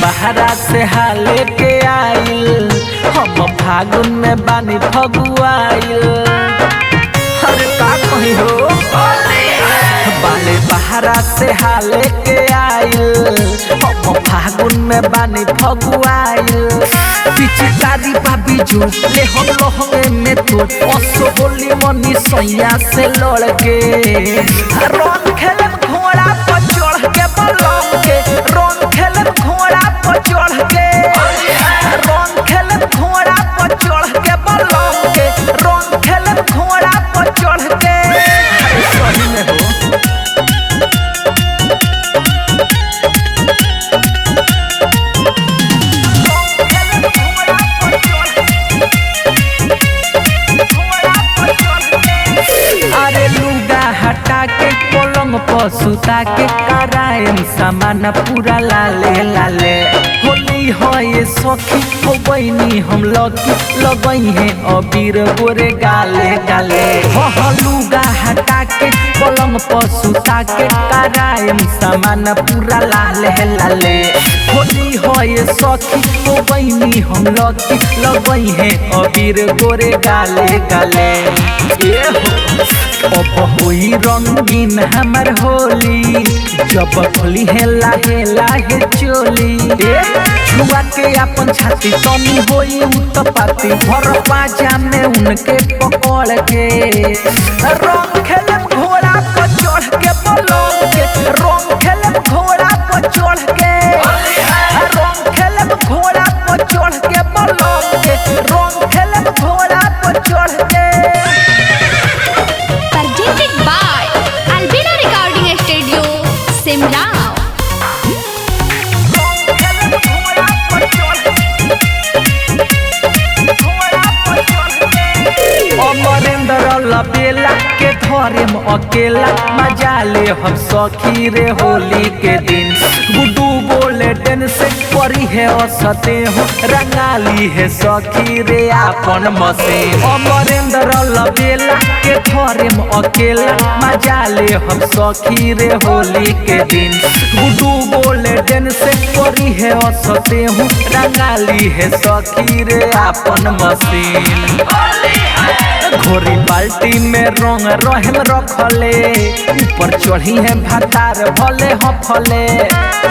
बहरा से हाले के आइल, हम फागुन में बानी फगुआइल। अरे का कही हो, बाले बहरा से हाले के आइल, हम फागुन में बानी फगुआइल। पिचकारी बाबी जो ले हम लोहंगे में तो असो बोली मनी सैया से लड़ के। रंग खेले घोड़ा पर चढ़ के बलम के, रंग खेले घोड़ा पर चढ़ के, रंग खेले घोड़ा पर चढ़ के बलम के, रंग खेले घोड़ा पर चढ़ के। सही में हो अरे लुगा हटा के पलंग पर सुता के करायम सामान पूरा लाले लाले। होली हो ये सखी हो बहनी हम लगई है अबीर गोरे गाले गाले। हो लुगा हटा के पलंग पर सुता के करायम सामान पूरा लाले लाले। होली हो ये सखी हो बहनी हम लगई है अबीर गोरे गाले गाले। ये हो अब होई रंगीन हमर होली, जब खोली है लाहे लाहे चोली। छुआ के अपन छाती तनी होई उत्पाती, भर पाजा में उनके पकड़ के। रंग खेले घोड़ा पर चढ़ के बलम के, रंग खेले घोड़ा पर चढ़ के, रंग खेले घोड़ा पर चढ़ के बलम के, रंग खेले घोड़ा पर चढ़ के। Presented by Albina Recording Studio, Simla. Amarendra लबेला के धरे में अकेला, मजा ले हम सखी रे होली के दिन। गुड्डू बोले डेन से परी है असते हो, रंगाली है सखी रे आपन मसीन। अमरेंद्र लबेला के धरे में अकेला, मजा ले हम सखी रे होली के दिन। गुड्डू बोले डेन से परी है असते हो, रंगाली है सखी रे आपन मसीन। घोरी बाल्टी में रंग रहम रखले, ऊपर चढ़ी है भातार भले हफले।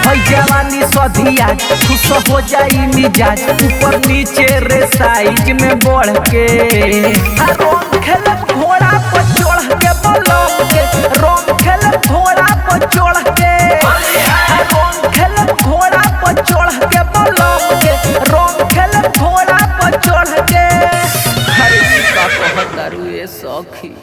है जवानी सधिया खुश हो जाई मिजाज, ऊपर नीचे रे साइज में बढ़ के। रंग खेले घोड़ा पर चढ़ के बलम के, रंग खेले घोड़ा पर चढ़ के, रंग खेले घोड़ा पर चढ़ के बलम के, रंग खेले घोड़ा पर चढ़ के। हरे का कहत दारू ये सखी।